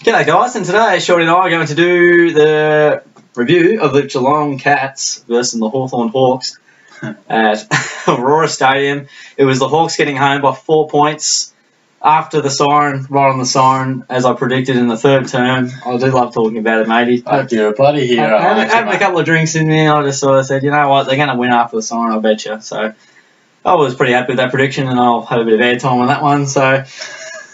G'day guys, and today Shorty and I are going to do the review of the Geelong Cats versus the Hawthorn Hawks at Aurora Stadium. It was the Hawks getting home by 4 points after the siren, right on the siren, as I predicted in the third term. I do love talking about it, matey. You're a bloody hero. Having a couple of drinks in me, I just sort of said, you know what, they're going to win after the siren, I bet you. So I was pretty happy with that prediction, and I'll have a bit of airtime on that one. So,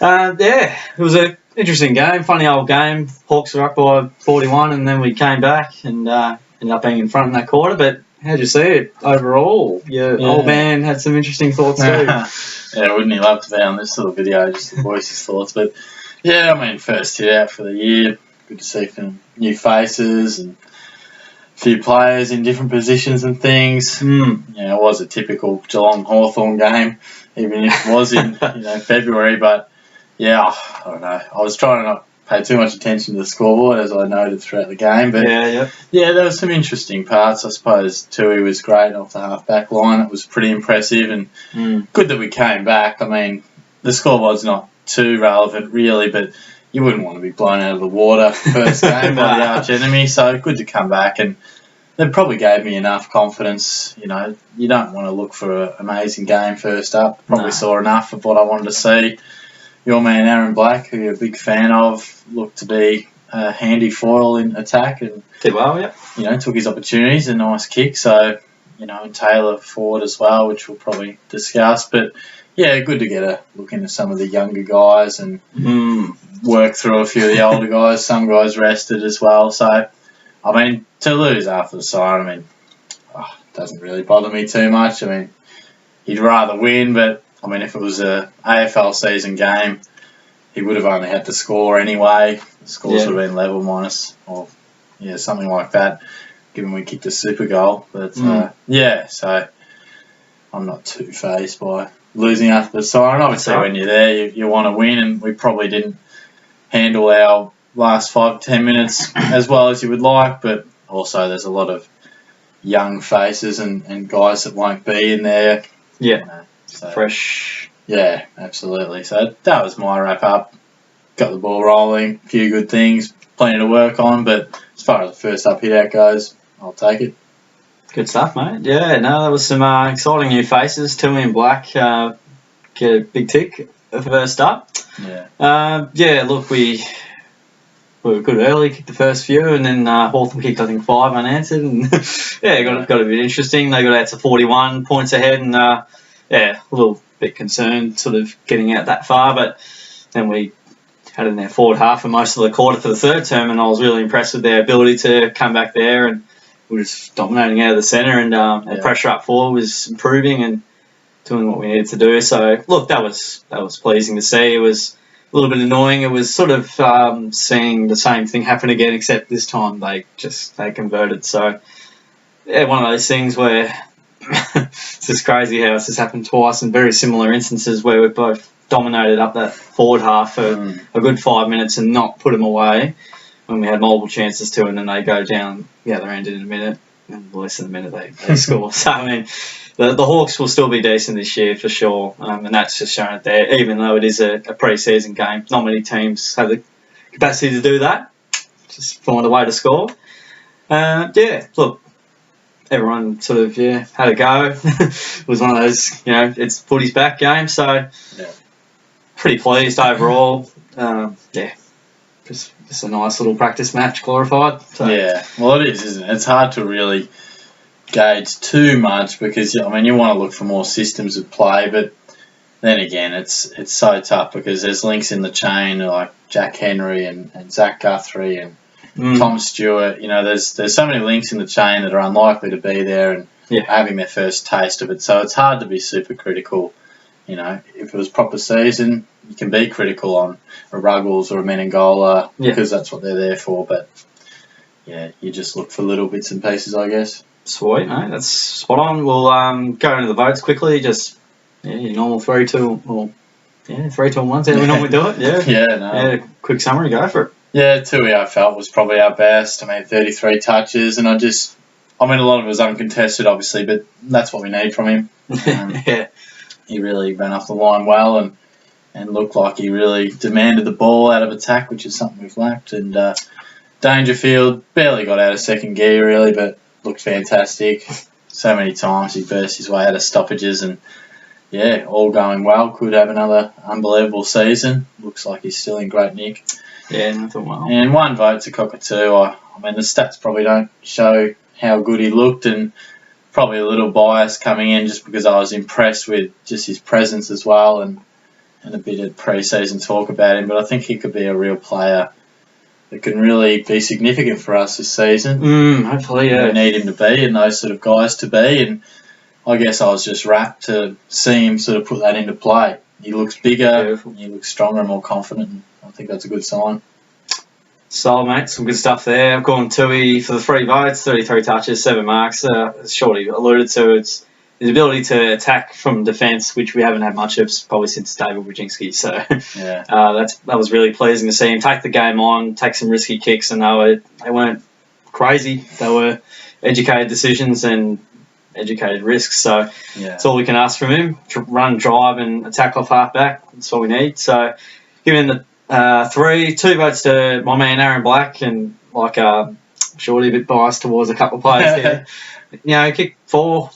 it was a interesting game, funny old game. Hawks were up by 41 and then we came back and ended up being in front in that quarter. But how'd you see it overall? Your old man had some interesting thoughts too. Yeah, wouldn't he love to be on this little video just to voice his thoughts. But yeah, I mean, first hit out for the year. Good to see some new faces and a few players in different positions and things. Yeah, it was a typical Geelong Hawthorn game, even if it was in February. But yeah, I don't know. I was trying to not pay too much attention to the scoreboard, as I noted throughout the game. But yeah, there were some interesting parts. I suppose Tui was great off the half-back line. It was pretty impressive and good that we came back. I mean, the scoreboard's not too relevant, really, but you wouldn't want to be blown out of the water first game by the arch enemy. So good to come back, and that probably gave me enough confidence. You know, you don't want to look for an amazing game first up. Probably saw enough of what I wanted to see. Your man Aaron Black, who you're a big fan of, looked to be a handy foil in attack and did well, yeah. Took his opportunities, a nice kick. So, and Taylor forward as well, which we'll probably discuss. But yeah, good to get a look into some of the younger guys and work through a few of the older guys. Some guys rested as well. So, I mean, to lose after the siren, it doesn't really bother me too much. I mean, you'd rather win, but I mean, if it was a AFL season game, he would have only had to score anyway. The scores would have been level minus, or something like that, given we kicked a super goal. But so I'm not too fazed by losing after the siren. Obviously, when you're there, you want to win, and we probably didn't handle our last 5 to 10 minutes as well as you would like. But also, there's a lot of young faces and guys that won't be in there. Yeah. So, fresh. Yeah, absolutely. So that was my wrap up. Got the ball rolling, a few good things, plenty to work on, but as far as the first up hit out goes, I'll take it. Good stuff, mate. Yeah, no, there was some exciting new faces. Tui and Black get a big tick first up. Yeah. Look, we were good early, kicked the first few, and then Hawthorn kicked, I think, 5 unanswered. And got a bit interesting. They got out to 41 points ahead, and a little bit concerned sort of getting out that far, but then we had in their forward half for most of the quarter for the third term, and I was really impressed with their ability to come back there, and we were just dominating out of the centre, and our pressure up forward was improving and doing what we needed to do. So look, that was pleasing to see. It was a little bit annoying. It was sort of seeing the same thing happen again, except this time they converted. So one of those things where it's just crazy how it's just happened twice in very similar instances where we've both dominated up that forward half for a good 5 minutes and not put them away when we had multiple chances to, and then they go down the other end in a minute, and less than a minute they score. So, I mean, the Hawks will still be decent this year for sure, and that's just shown it there. Even though it is a pre-season game, not many teams have the capacity to do that. Just find a way to score. Look, everyone sort of had a go. It was one of those, it's footy's back game, so pretty pleased overall. Just a nice little practice match, glorified. So. Yeah, well, it is, isn't it? It's hard to really gauge too much because, you want to look for more systems of play, but then again, it's so tough because there's links in the chain like Jack Henry and Zach Guthrie and Tom Stewart. There's so many links in the chain that are unlikely to be there and having their first taste of it. So it's hard to be super critical. If it was proper season, you can be critical on a Ruggles or a Menengola because that's what they're there for. But you just look for little bits and pieces, I guess. Sweet, mate. That's spot on. We'll go into the votes quickly. Just your normal 3, 2, or 3, 2, and 1. How we normally do it. Quick summary. Go for it. Yeah, Tui I felt was probably our best. 33 touches, and a lot of it was uncontested, obviously, but that's what we need from him. He really ran off the line well, and and looked like he really demanded the ball out of attack, which is something we've lacked. And Dangerfield barely got out of second gear really, but looked fantastic. So many times he burst his way out of stoppages, and yeah, all going well. Could have another unbelievable season. Looks like he's still in great nick. Yeah, nothing well. And 1 vote to Cockatoo. I mean, the stats probably don't show how good he looked, and probably a little bias coming in just because I was impressed with just his presence as well, and a bit of pre-season talk about him. But I think he could be a real player that can really be significant for us this season. Hopefully, yeah. We need him to be, and those sort of guys to be. And I guess I was just rapt to see him sort of put that into play. He looks bigger, Beautiful. He looks stronger and more confident, and I think that's a good sign. So, mate, some good stuff there. I've gone Tui for the 3 votes, 33 touches, 7 marks. As Shorty alluded to, it's his ability to attack from defence, which we haven't had much of probably since David Brzezinski. So Yeah. that was really pleasing to see him take the game on, take some risky kicks, and they weren't crazy. They were educated decisions and educated risks. So Yeah. that's all we can ask from him. Run, drive, and attack off half back. That's all we need. So giving the 2 votes to my man Aaron Black, and like Shorty, a bit biased towards a couple of players here. He kicked 4,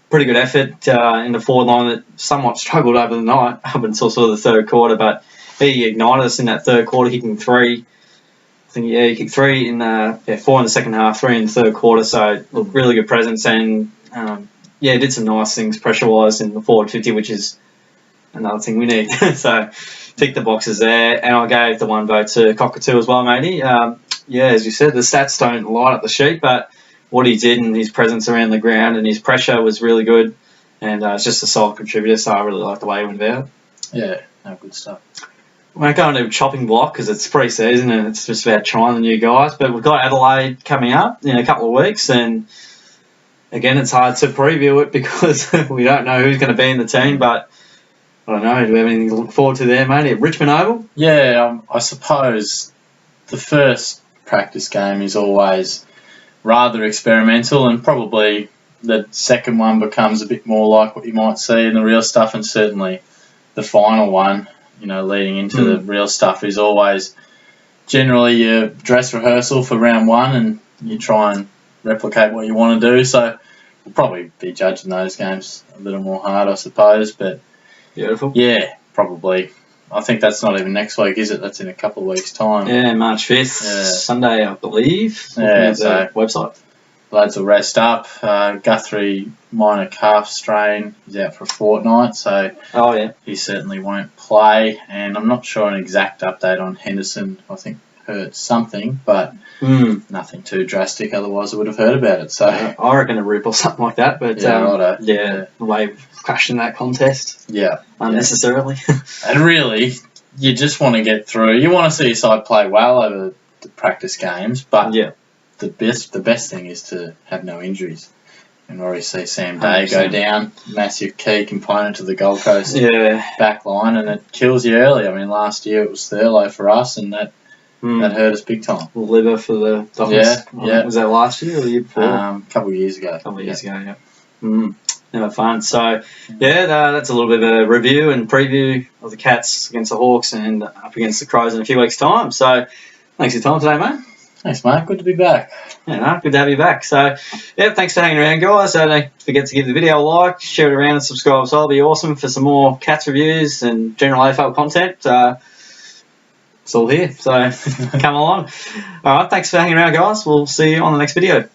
pretty good effort in the forward line that somewhat struggled over the night up until sort of the third quarter, but he ignited us in that third quarter, kicking 3. I think he kicked 3 in 4 in the second half, 3 in the third quarter. So look, really good presence, and did some nice things pressure wise in the forward 50, which is another thing we need. So tick the boxes there, and I gave the 1 vote to Cockatoo as well, matey. As you said, the stats don't light up the sheet, but what he did and his presence around the ground and his pressure was really good, and it's just a solid contributor, so I really like the way he went about it. Yeah, no, good stuff. We won't go into a chopping block because it's pre-season and it's just about trying the new guys, but we've got Adelaide coming up in a couple of weeks, and again, it's hard to preview it because we don't know who's going to be in the team, but I don't know, do we have anything to look forward to there, mate, at Richmond Oval? Yeah, I suppose the first practice game is always rather experimental, and probably the second one becomes a bit more like what you might see in the real stuff, and certainly the final one, leading into the real stuff, is always generally your dress rehearsal for round 1, and you try and replicate what you want to do. So we'll probably be judging those games a little more hard, I suppose, but Beautiful. yeah, probably. I think that's not even next week, is it? That's in a couple of weeks' time. Yeah, March 5th, Sunday, I believe. Yeah, so website. Lads will rest up. Guthrie, minor calf strain, he's out for a fortnight, so he certainly won't play. And I'm not sure an exact update on Henderson. I think hurt something, but nothing too drastic. Otherwise, I would have heard about it. So I reckon a rip or something like that. But the way we've crashed in that contest, unnecessarily. And really, you just want to get through. You want to see your side play well over the practice games, but the best thing is to have no injuries. And we already see Sam Day 100%. Go down, massive key component to the Gold Coast back line, and it kills you early. I mean, last year it was Thurlow for us, and that hurt us big time. Liver for the Dockers. Yeah. Was that last year or the year before? A couple of years ago. Never fun. So, that's a little bit of a review and preview of the Cats against the Hawks and up against the Crows in a few weeks' time. So, thanks for your time today, mate. Thanks, mate. Good to be back. Good to have you back. So, thanks for hanging around, guys. So don't forget to give the video a like, share it around, and subscribe. So, it'll be awesome for some more Cats reviews and general AFL content. It's all here. So, come along. All right, thanks for hanging around, guys. We'll see you on the next video.